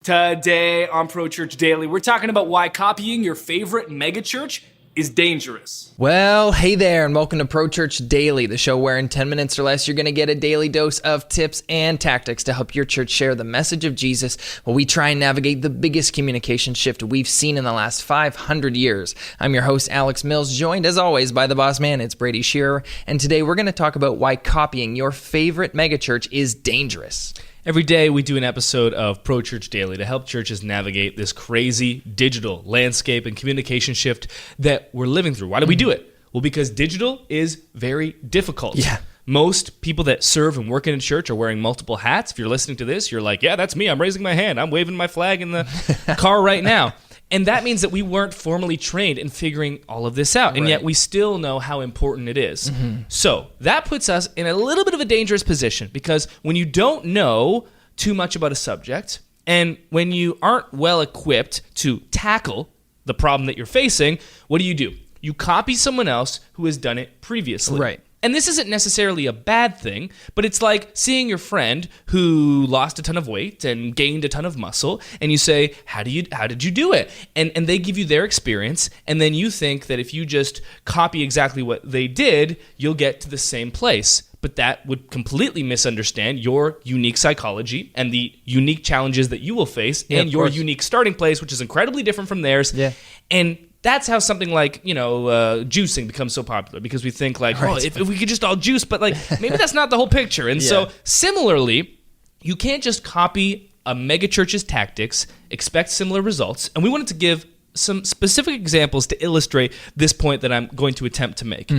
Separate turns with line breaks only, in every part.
Today on Pro Church Daily, we're talking about why copying your favorite megachurch is dangerous.
Well, hey there, and welcome to Pro Church Daily, the show where in 10 minutes or less, you're going to get a daily dose of tips and tactics to help your church share the message of Jesus while we try and navigate the biggest communication shift we've seen in the last 500 years. I'm your host, Alex Mills, joined as always by the boss man, it's Brady Shearer, and today we're going to talk about why copying your favorite megachurch is dangerous.
Every day we do an episode of Pro Church Daily to help churches navigate this crazy digital landscape and communication shift that we're living through. Why do we do it? Well, because digital is very difficult.
Yeah.
Most people that serve and work in a church are wearing multiple hats. If you're listening to this, you're like, yeah, that's me. I'm raising my hand. I'm waving my flag in the car right now. And that means that we weren't formally trained in figuring all of this out, and yet we still know how important it is. So that puts us in a little bit of a dangerous position, because when you don't know too much about a subject, and when you aren't well equipped to tackle the problem that you're facing, what do? You copy someone else who has done it previously.
Right.
And this isn't necessarily a bad thing, but it's like seeing your friend who lost a ton of weight and gained a ton of muscle, and you say, how did you do it? And they give you their experience, and then you think that if you just copy exactly what they did, you'll get to the same place. But that would completely misunderstand your unique psychology and the unique challenges that you will face, and your unique starting place, which is incredibly different from theirs.
Yeah.
And that's how something like, juicing becomes so popular, because we think like, if we could just all juice, but like maybe that's not the whole picture. And so similarly, you can't just copy a megachurch's tactics, expect similar results. And we wanted to give some specific examples to illustrate this point that I'm going to attempt to make.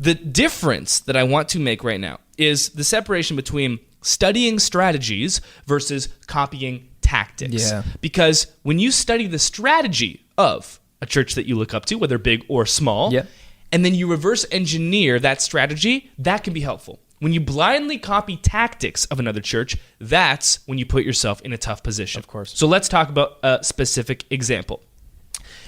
The difference that I want to make right now is the separation between studying strategies versus copying tactics.
Yeah.
Because when you study the strategy of a church that you look up to, whether big or small, and then you reverse engineer that strategy, that can be helpful. When you blindly copy tactics of another church, that's when you put yourself in a tough position.
Of course.
So let's talk about a specific example.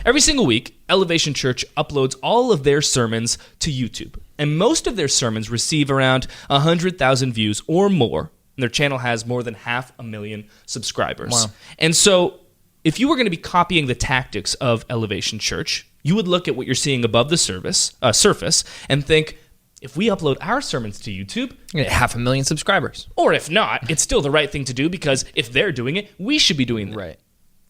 Every single week, Elevation Church uploads all of their sermons to YouTube, and most of their sermons receive around 100,000 views or more, and their channel has more than 500,000 subscribers.
Wow.
And so if you were going to be copying the tactics of Elevation Church, you would look at what you're seeing above the surface and think, if we upload our sermons to YouTube,
You get 500,000 subscribers.
or if not, it's still the right thing to do, because if they're doing it, we should be doing it.
Right.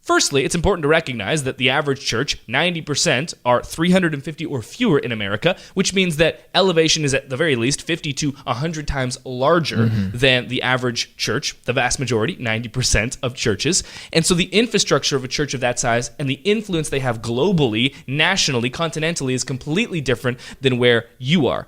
Firstly, it's important to recognize that the average church, 90%, are 350 or fewer in America, which means that Elevation is at the very least 50 to 100 times larger than the average church, the vast majority, 90% of churches. And so the infrastructure of a church of that size and the influence they have globally, nationally, continentally is completely different than where you are.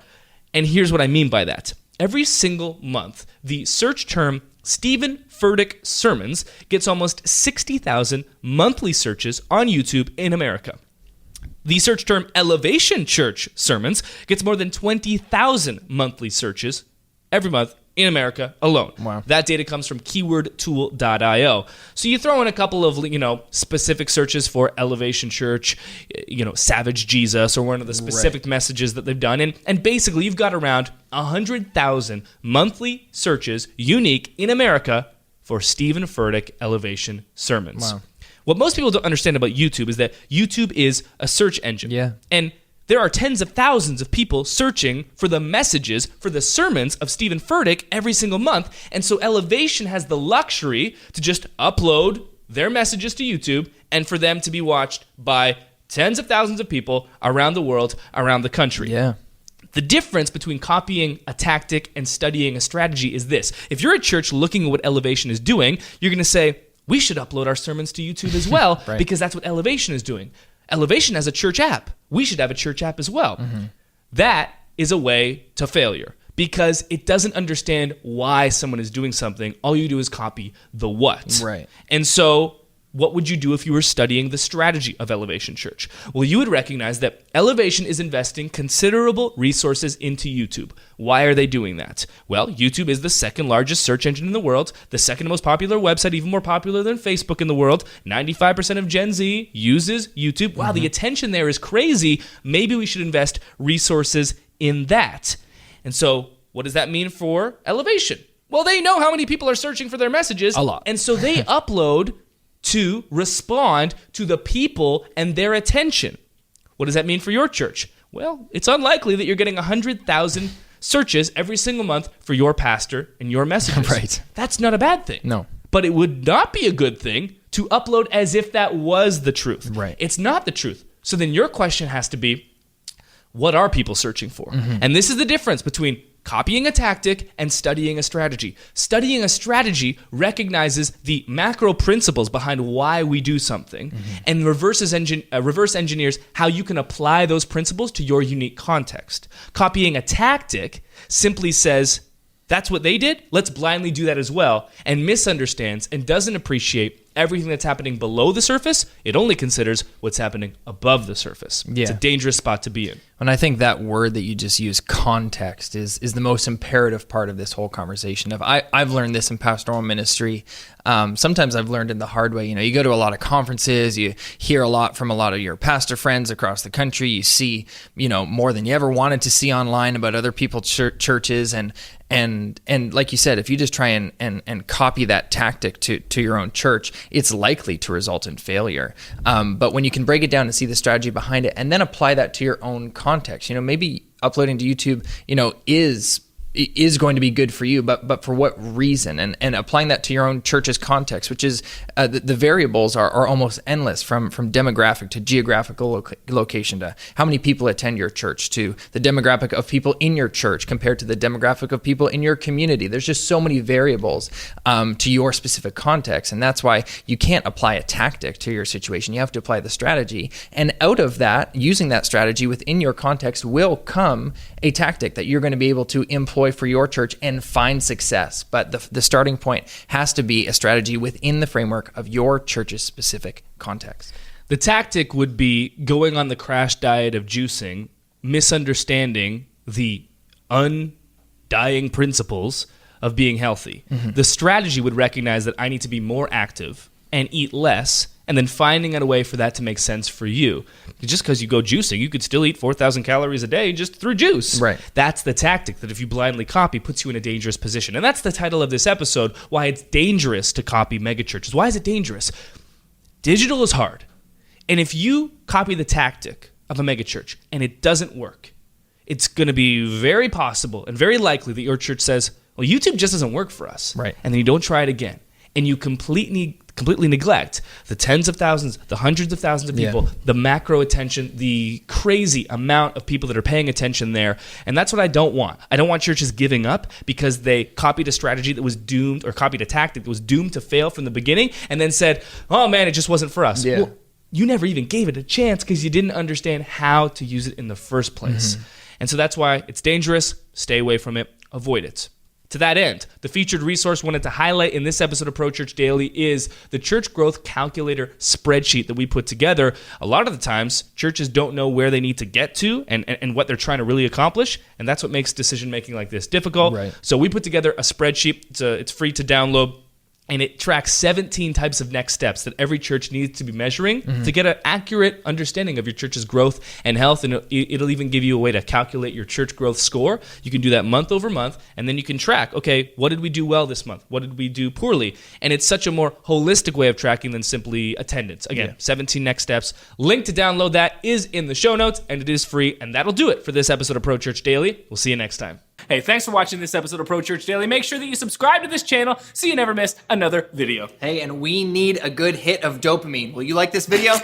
And here's what I mean by that. Every single month, the search term Stephen Furtick Sermons gets almost 60,000 monthly searches on YouTube in America. The search term Elevation Church Sermons gets more than 20,000 monthly searches every month in America alone.
Wow.
That data comes from keywordtool.io. So you throw in a couple of, specific searches for Elevation Church, Savage Jesus, or one of the specific messages that they've done. And basically you've got around 100,000 monthly searches unique in America for Stephen Furtick Elevation Sermons.
Wow.
What most people don't understand about YouTube is that YouTube is a search engine.
Yeah.
And there are tens of thousands of people searching for the messages, for the sermons of Stephen Furtick every single month. And so Elevation has the luxury to just upload their messages to YouTube and for them to be watched by tens of thousands of people around the world, around the country.
Yeah.
The difference between copying a tactic and studying a strategy is this. If you're a church looking at what Elevation is doing, you're going to say, we should upload our sermons to YouTube as well,
Right.
because that's what Elevation is doing. Elevation has a church app. We should have a church app as well. That is a way to failure, because it doesn't understand why someone is doing something. All you do is copy the what.
Right.
And so what would you do if you were studying the strategy of Elevation Church? Well, you would recognize that Elevation is investing considerable resources into YouTube. Why are they doing that? Well, YouTube is the second largest search engine in the world, the second most popular website, even more popular than Facebook in the world. 95% of Gen Z uses YouTube. Wow, the attention there is crazy. Maybe we should invest resources in that. And so what does that mean for Elevation? Well, they know how many people are searching for their messages.
A lot.
And so they upload to respond to the people and their attention. What does that mean for your church? Well, it's unlikely that you're getting 100,000 searches every single month for your pastor and your messages.
Right.
That's not a bad thing.
No.
But it would not be a good thing to upload as if that was the truth.
Right.
It's not the truth. So then your question has to be, what are people searching for? And this is the difference between copying a tactic and studying a strategy. Studying a strategy recognizes the macro principles behind why we do something and reverse engineers how you can apply those principles to your unique context. Copying a tactic simply says, that's what they did, let's blindly do that as well, and misunderstands and doesn't appreciate everything that's happening below the surface. It only considers what's happening above the surface.
Yeah.
It's a dangerous spot to be in.
And I think that word that you just used, context, is the most imperative part of this whole conversation. I've learned this in pastoral ministry. Sometimes I've learned it the hard way. You go to a lot of conferences, you hear a lot from a lot of your pastor friends across the country. You see, more than you ever wanted to see online about other people's churches. And like you said, if you just try and copy that tactic to your own church, it's likely to result in failure. But when you can break it down and see the strategy behind it, and then apply that to your own context, maybe uploading to YouTube, is going to be good for you, but for what reason? And applying that to your own church's context, which is the variables are almost endless, from demographic to geographical location to how many people attend your church, to the demographic of people in your church compared to the demographic of people in your community. There's just so many variables to your specific context, and that's why you can't apply a tactic to your situation. You have to apply the strategy, and out of that, using that strategy within your context will come a tactic that you're going to be able to employ for your church and find success. But the starting point has to be a strategy within the framework of your church's specific context.
The tactic would be going on the crash diet of juicing, misunderstanding the undying principles of being healthy. The strategy would recognize that I need to be more active and eat less, and then finding out a way for that to make sense for you. Just because you go juicing, you could still eat 4,000 calories a day just through juice.
Right.
That's the tactic that if you blindly copy, puts you in a dangerous position. And that's the title of this episode, why it's dangerous to copy megachurches. Why is it dangerous? Digital is hard. And if you copy the tactic of a megachurch and it doesn't work, it's going to be very possible and very likely that your church says, well, YouTube just doesn't work for us.
Right.
And then you don't try it again. And you completely neglect the tens of thousands, the hundreds of thousands of people, the macro attention, the crazy amount of people that are paying attention there. And that's what I don't want. I don't want churches giving up because they copied a strategy that was doomed, or copied a tactic that was doomed to fail from the beginning, and then said, oh man, it just wasn't for us.
Yeah.
Well, you never even gave it a chance because you didn't understand how to use it in the first place. And so that's why it's dangerous. Stay away from it. Avoid it. To that end, the featured resource wanted to highlight in this episode of Pro Church Daily is the Church Growth Calculator spreadsheet that we put together. A lot of the times, churches don't know where they need to get to and what they're trying to really accomplish, and that's what makes decision-making like this difficult.
Right.
So we put together a spreadsheet. It's free to download, and it tracks 17 types of next steps that every church needs to be measuring to get an accurate understanding of your church's growth and health. And it'll even give you a way to calculate your church growth score. You can do that month over month, and then you can track, okay, what did we do well this month? What did we do poorly? And it's such a more holistic way of tracking than simply attendance. Again, 17 next steps. Link to download that is in the show notes, and it is free. And that'll do it for this episode of Pro Church Daily. We'll see you next time.
Hey, thanks for watching this episode of Pro Church Daily. Make sure that you subscribe to this channel so you never miss another video.
Hey, and we need a good hit of dopamine. Will you like this video?